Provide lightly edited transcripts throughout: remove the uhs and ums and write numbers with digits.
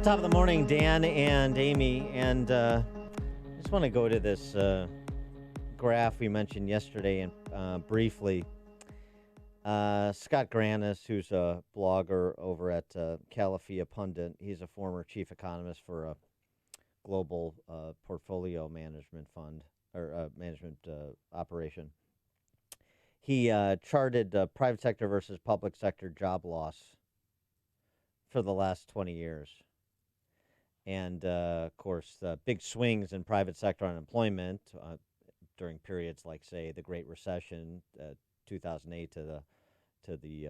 Top of the morning, Dan and Amy, and I just want to go to this graph we mentioned yesterday and briefly. Scott Granis, who's a blogger over at Calafia Pundit, he's a former chief economist for a global portfolio management fund or management operation. He charted private sector versus public sector job loss for the last 20 years. And, of course, the big swings in private sector unemployment during periods like, say, the Great Recession, 2008 to the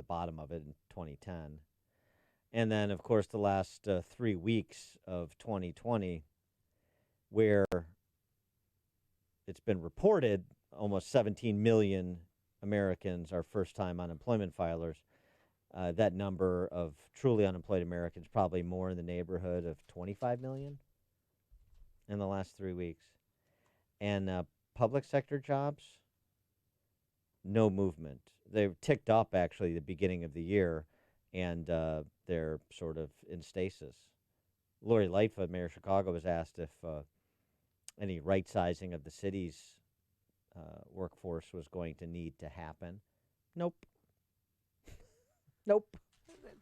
bottom of it in 2010. And then, of course, the last 3 weeks of 2020, where it's been reported almost 17 million Americans are first-time unemployment filers. That number of truly unemployed Americans probably more in the neighborhood of 25 million in the last 3 weeks. And public sector jobs, no movement. They've ticked up, actually, the beginning of the year, and they're sort of in stasis. Lori Lightfoot, Mayor of Chicago, was asked if any right-sizing of the city's workforce was going to need to happen. Nope. Nope.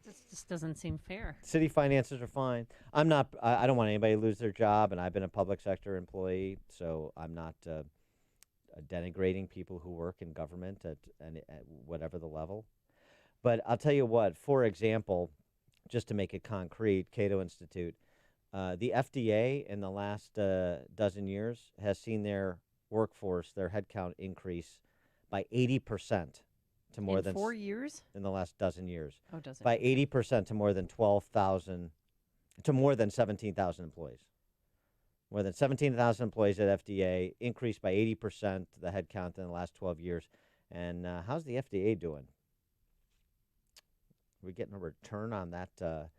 This just doesn't seem fair. City finances are fine. I don't want anybody to lose their job, and I've been a public sector employee, so I'm not denigrating people who work in government at whatever the level. But I'll tell you what, for example, just to make it concrete, Cato Institute, the FDA in the last dozen years has seen their workforce, their headcount increase by 80%. To more in than 4 years? In the last dozen years. Oh, does it? By 80% to more than 12,000, to more than 17,000 employees. More than 17,000 employees at FDA, increased by 80% the headcount in the last 12 years. And how's the FDA doing? Are we getting a return on that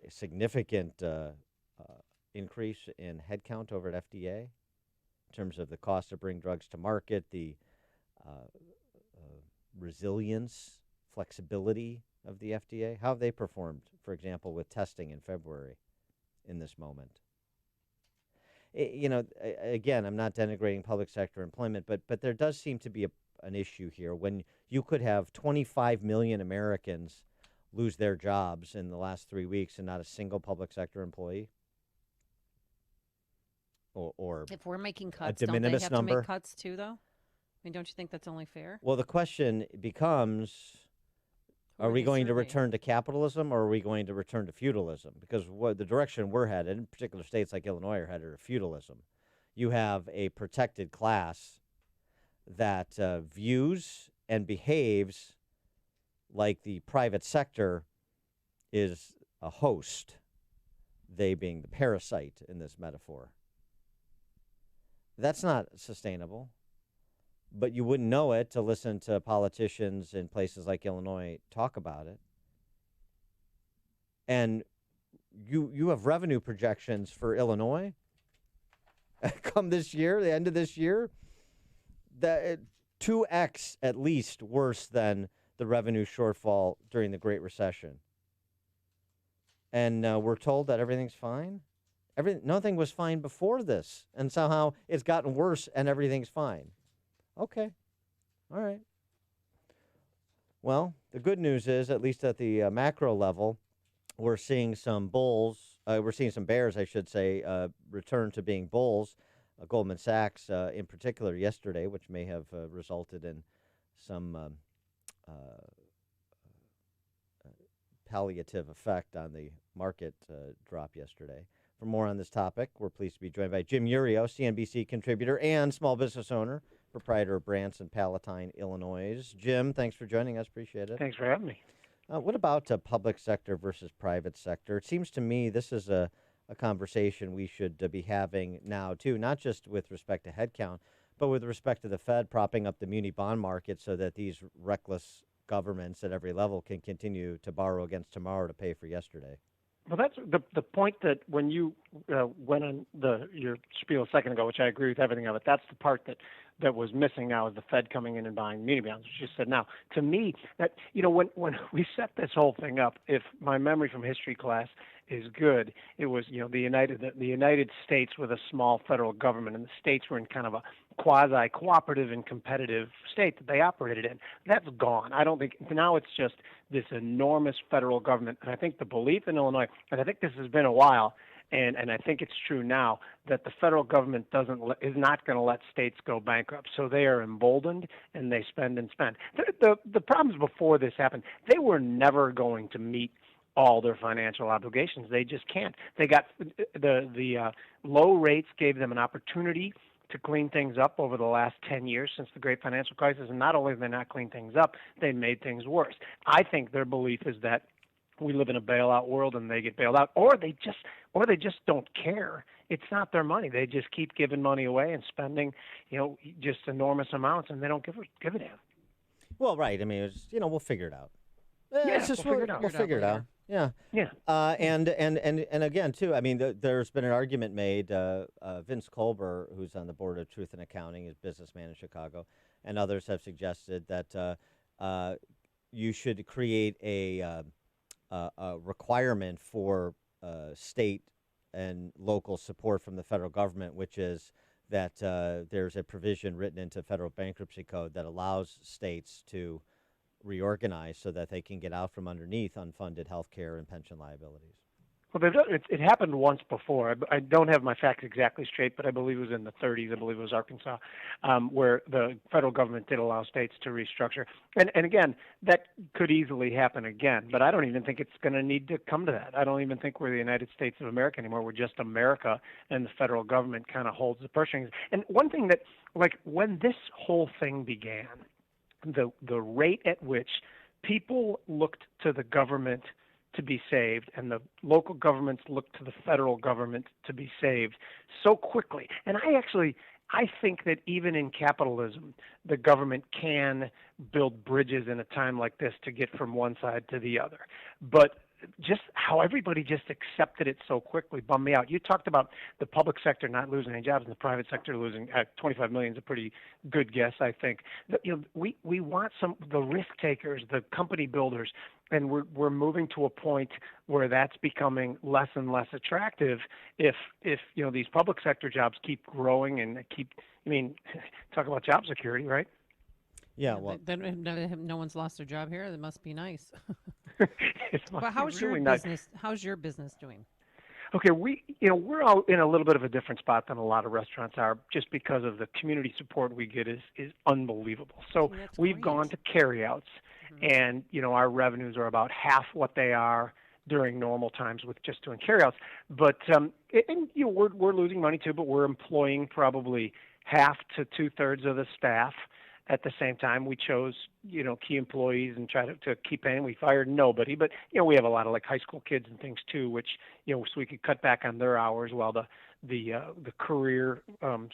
significant increase in headcount over at FDA in terms of the cost to bring drugs to market, the resilience, flexibility of the FDA? How have they performed, for example, with testing in February in this moment? Again, I'm not denigrating public sector employment, but there does seem to be an issue here when you could have 25 million Americans lose their jobs in the last 3 weeks and not a single public sector employee. Or if we're making cuts, de don't they minimis have number. to make cuts too, though? I mean, don't you think that's only fair? Well, the question becomes, are we going to return to capitalism or are we going to return to feudalism? Because the direction we're headed, in particular states like Illinois are headed to feudalism. You have a protected class that views and behaves like the private sector is a host, they being the parasite in this metaphor. That's not sustainable. But you wouldn't know it to listen to politicians in places like Illinois talk about it. And you have revenue projections for Illinois come this year, the end of this year, that 2x at least worse than the revenue shortfall during the Great Recession. And we're told that everything's fine. Nothing was fine before this, and somehow it's gotten worse and everything's fine. Okay. All right. Well, the good news is, at least at the macro level, we're seeing some bears, I should say, return to being bulls. Goldman Sachs, in particular, yesterday, which may have resulted in some palliative effect on the market drop yesterday. For more on this topic, we're pleased to be joined by Jim Iourio, CNBC contributor and small business owner, proprietor of Branson Palatine, Illinois. Jim, thanks for joining us. Appreciate it. Thanks for having me. What about public sector versus private sector? It seems to me this is a conversation we should be having now, too, not just with respect to headcount, but with respect to the Fed propping up the muni bond market so that these reckless governments at every level can continue to borrow against tomorrow to pay for yesterday. Well, that's the point that when you went on your spiel a second ago, which I agree with everything of it, that's the part that that was missing now is the Fed coming in and buying muni bonds, which you said. Now, to me, that when we set this whole thing up, if my memory from history class is good, it was the United States with a small federal government, and the states were in kind of a quasi cooperative and competitive state that they operated in. That's gone. I don't think now it's just this enormous federal government, and I think the belief in Illinois, and I think this has been a while. And I think it's true now that the federal government is not going to let states go bankrupt. So they are emboldened and they spend and spend. The problems before this happened, they were never going to meet all their financial obligations. They just can't. They got the low rates gave them an opportunity to clean things up over the last 10 years since the great financial crisis. And not only did they not clean things up, they made things worse. I think their belief is that we live in a bailout world and they get bailed out, or they just don't care. It's not their money. They just keep giving money away and spending, just enormous amounts, and they don't give a damn. Well, right. I mean, it's, we'll figure it out. Yeah, it's just we'll figure it out. We'll figure it out. Yeah. Yeah. And again, too, I mean, there's been an argument made. Vince Colber, who's on the board of Truth in Accounting, is a businessman in Chicago, and others have suggested that you should create a requirement for state and local support from the federal government, which is that there's a provision written into federal bankruptcy code that allows states to reorganize so that they can get out from underneath unfunded health care and pension liabilities. Well, it happened once before. I don't have my facts exactly straight, but I believe it was in the 30s. I believe it was Arkansas, where the federal government did allow states to restructure. And again, that could easily happen again, but I don't even think it's going to need to come to that. I don't even think we're the United States of America anymore. We're just America, and the federal government kind of holds the purse strings. And one thing that, like, when this whole thing began, the rate at which people looked to the government to be saved, and the local governments look to the federal government to be saved so quickly. And I think that even in capitalism, the government can build bridges in a time like this to get from one side to the other. But just how everybody just accepted it so quickly bummed me out. You talked about the public sector not losing any jobs and the private sector losing 25 million is a pretty good guess, I think. We want the risk takers, the company builders, and we're moving to a point where that's becoming less and less attractive if these public sector jobs keep growing and talk about job security, right? Yeah, well, no one's lost their job here. That must be nice. But how's your business? How's your business doing? Okay, we're all in a little bit of a different spot than a lot of restaurants are, just because of the community support we get is unbelievable. So we've gone to carryouts, and our revenues are about half what they are during normal times with just doing carryouts. But we're losing money too, but we're employing probably half to 2/3 of the staff. At the same time, we chose, key employees and try to keep paying. We fired nobody, but, we have a lot of like high school kids and things too, which, so we could cut back on their hours while the career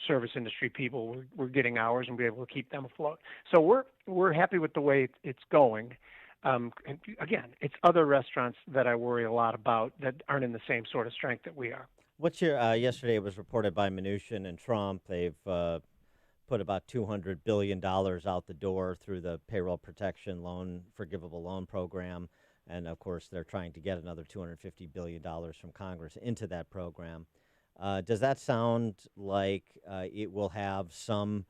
service industry people were getting hours and be able to keep them afloat. So we're happy with the way it's going. And again, it's other restaurants that I worry a lot about that aren't in the same sort of strength that we are. what's your, yesterday it was reported by Mnuchin and Trump, they've put about $200 billion out the door through the payroll protection loan, forgivable loan program. And of course, they're trying to get another $250 billion from Congress into that program. Does that sound like it will have some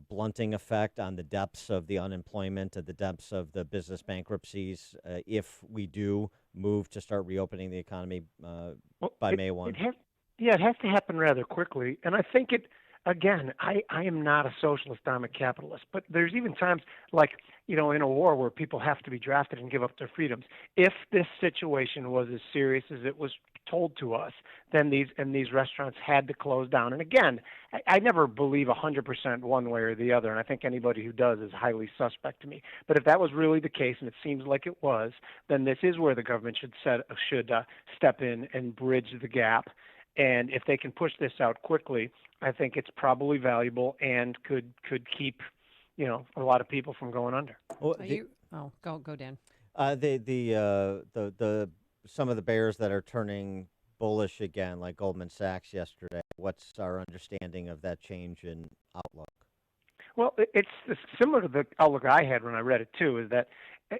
blunting effect on the depths of the unemployment, at the depths of the business bankruptcies, if we do move to start reopening the economy by May 1? It has to happen rather quickly. And I think again, I am not a socialist, I'm a capitalist. But there's even times like, in a war where people have to be drafted and give up their freedoms. If this situation was as serious as it was told to us, then these restaurants had to close down. And again, I never believe 100% one way or the other, and I think anybody who does is highly suspect to me. But if that was really the case, and it seems like it was, then this is where the government should step in and bridge the gap. And if they can push this out quickly, I think it's probably valuable and could keep, a lot of people from going under. Well, go Dan. Some of the bears that are turning bullish again, like Goldman Sachs yesterday. What's our understanding of that change in outlook? Well, it's similar to the outlook I had when I read it too. Is that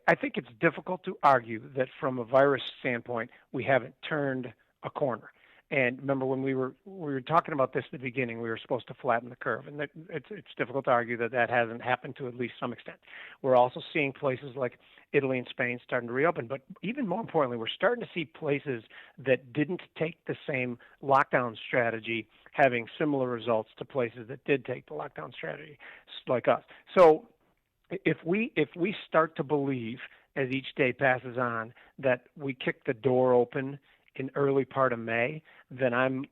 I think it's difficult to argue that from a virus standpoint we haven't turned a corner. And remember when we were talking about this at the beginning, we were supposed to flatten the curve, and it's difficult to argue that that hasn't happened to at least some extent. We're also seeing places like Italy and Spain starting to reopen, but even more importantly, we're starting to see places that didn't take the same lockdown strategy having similar results to places that did take the lockdown strategy, like us. So if we start to believe as each day passes on that we kick the door open in early part of May, then I'm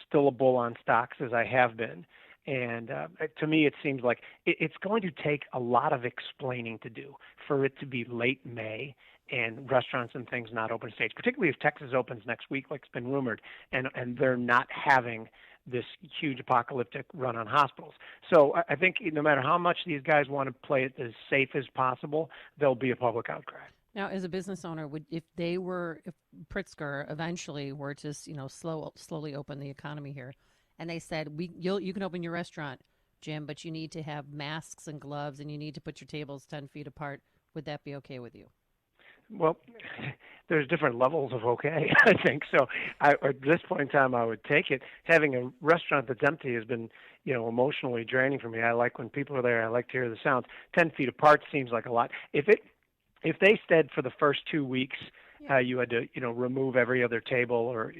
still a bull on stocks as I have been. And to me, it seems like it's going to take a lot of explaining to do for it to be late May and restaurants and things not open states, particularly if Texas opens next week, like it's been rumored, and they're not having this huge apocalyptic run on hospitals. So I think no matter how much these guys want to play it as safe as possible, there'll be a public outcry. Now, as a business owner, if Pritzker eventually were to, slowly open the economy here, and they said you can open your restaurant, Jim, but you need to have masks and gloves, and you need to put your tables 10 feet apart, would that be okay with you? Well, there's different levels of okay, I think. So at this point in time, I would take it. Having a restaurant that's empty has been, emotionally draining for me. I like when people are there. I like to hear the sounds. 10 feet apart seems like a lot. If they said for the first 2 weeks you had to, remove every other table, or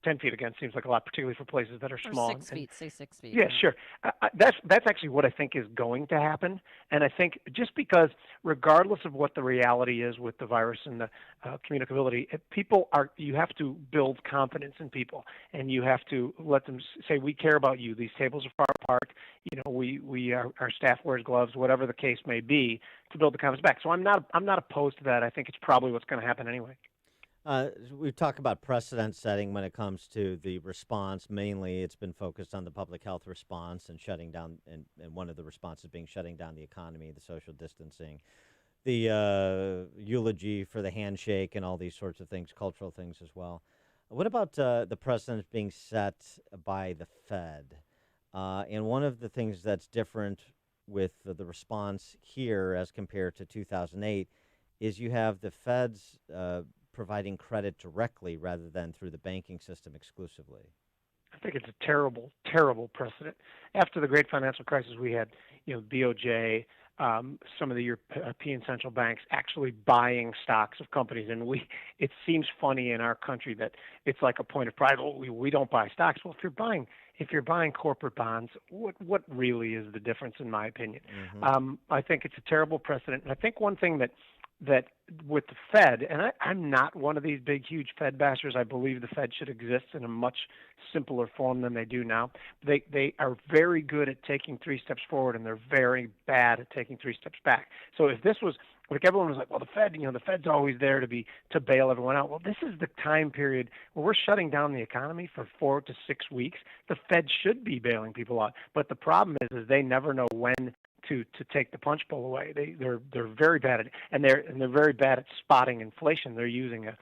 10 feet again seems like a lot, particularly for places that are small. Or 6 feet, say 6 feet. Yeah, sure. That's actually what I think is going to happen. And I think just because, regardless of what the reality is with the virus and the communicability, you have to build confidence in people, and you have to let them say, we care about you. These tables are far apart. Our staff wears gloves, whatever the case may be, to build the confidence back. So I'm not opposed to that. I think it's probably what's going to happen anyway. We talk about precedent setting when it comes to the response. Mainly, it's been focused on the public health response and shutting down, and one of the responses being shutting down the economy, the social distancing, the eulogy for the handshake, and all these sorts of things, cultural things as well. What about the precedent being set by the Fed? And one of the things that's different with the response here as compared to 2008 is you have the Fed's providing credit directly rather than through the banking system exclusively. I think it's a terrible, terrible precedent. After the great financial crisis, we had, BOJ, some of the European central banks actually buying stocks of companies, and it seems funny in our country that it's like a point of pride. Oh, we don't buy stocks. Well, if you're buying corporate bonds, what really is the difference, in my opinion? Mm-hmm. I think it's a terrible precedent. And I think one thing that with the Fed, and I'm not one of these big, huge Fed bashers. I believe the Fed should exist in a much simpler form than they do now. They are very good at taking 3 steps forward, and they're very bad at taking 3 steps back. So if this was like everyone was like, well, the Fed, the Fed's always there to bail everyone out. Well, this is the time period where we're shutting down the economy for 4 to 6 weeks. The Fed should be bailing people out, but the problem is they never know when to take the punch bowl away. They're very bad at it, and they're very bad at spotting inflation. They're using a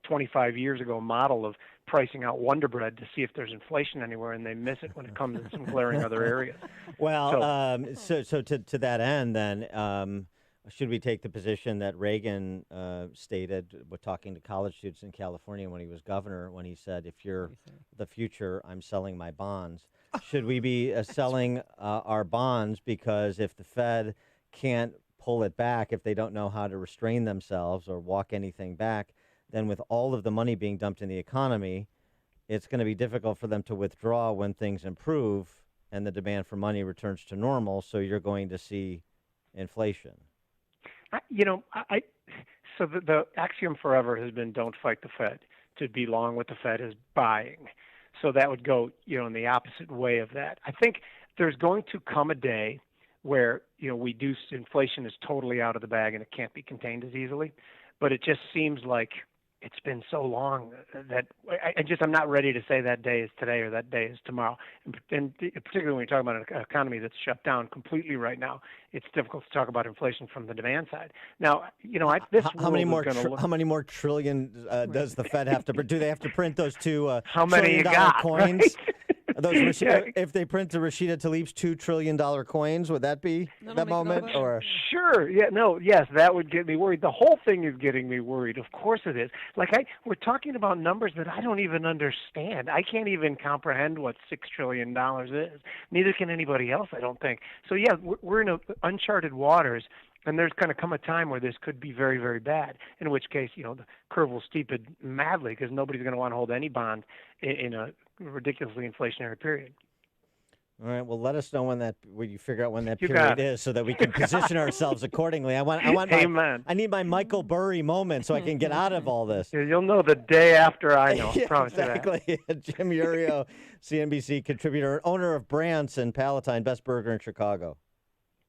25 years ago model of pricing out Wonder Bread to see if there's inflation anywhere, and they miss it when it comes in some glaring other areas. Well, so to that end, then, should we take the position that Reagan stated, talking to college students in California when he was governor, when he said, if you're the future, I'm selling my bonds? Should we be selling our bonds, because if the Fed can't pull it back, if they don't know how to restrain themselves or walk anything back, then with all of the money being dumped in the economy, it's going to be difficult for them to withdraw when things improve and the demand for money returns to normal. So you're going to see inflation. So the axiom forever has been don't fight the Fed. To be long with the Fed is buying. So that would go, in the opposite way of that. I think there's going to come a day where, inflation is totally out of the bag and it can't be contained as easily. But it just seems like it's been so long that I'm not ready to say that day is today or that day is tomorrow. And particularly when you're talking about an economy that's shut down completely right now, it's difficult to talk about inflation from the demand side. Now, how many more trillion does the Fed have to? Do they have to print those two how many you $1 trillion got, coins? Right? Are those if they print the Rashida Tlaib's $2 trillion coins, would that be That'll that make it all moment? better. Or Sure. Yeah. No. Yes, that would get me worried. The whole thing is getting me worried. Of course it is. Like we're talking about numbers that I don't even understand. I can't even comprehend what $6 trillion is. Neither can anybody else, I don't think. So yeah, we're in uncharted waters. And there's going to come a time where this could be very, very bad, in which case, the curve will steepen madly because nobody's going to want to hold any bond in a ridiculously inflationary period. all right, well, let us know when you figure out when that You period got it. is, so that we can position ourselves accordingly. Amen. I need my Michael Burry moment so I can get out of all this. You'll know the day after I know. Yeah, Promise you that. exactly. Jim Iourio, CNBC contributor, owner of Branson Palatine, best burger in Chicago.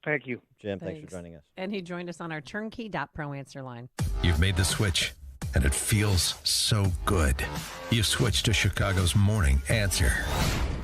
Thank you. Jim, thanks for joining us. And he joined us on our turnkey.pro answer line. You've made the switch, and it feels so good. You've switched to Chicago's Morning Answer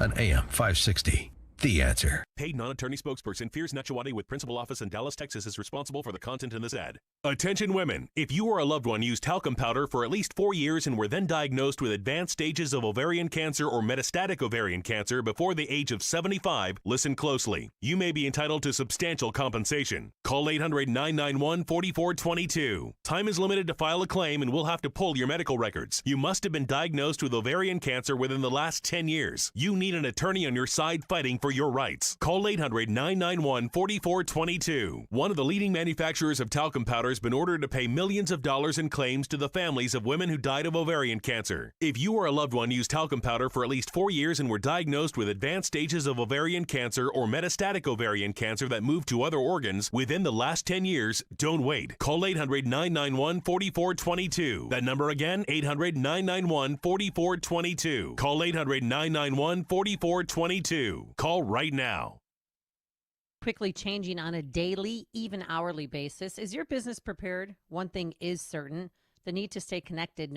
on AM 560. The Answer. Paid non-attorney spokesperson Fears Nachawati with principal office in Dallas, Texas is responsible for the content in this ad. Attention women. If you or a loved one used talcum powder for at least 4 years and were then diagnosed with advanced stages of ovarian cancer or metastatic ovarian cancer before the age of 75, listen closely. You may be entitled to substantial compensation. Call 800-991-4422. Time is limited to file a claim and we'll have to pull your medical records. You must have been diagnosed with ovarian cancer within the last 10 years. You need an attorney on your side fighting for your rights. Call 800-991-4422. One of the leading manufacturers of talcum powder has been ordered to pay millions of dollars in claims to the families of women who died of ovarian cancer. If you or a loved one used talcum powder for at least 4 years and were diagnosed with advanced stages of ovarian cancer or metastatic ovarian cancer that moved to other organs within the last 10 years, don't wait. Call 800-991-4422. That number again, 800-991-4422. Call 800-991-4422. Call right now. Quickly changing on a daily, even hourly basis. Is your business prepared? One thing is certain, the need to stay connected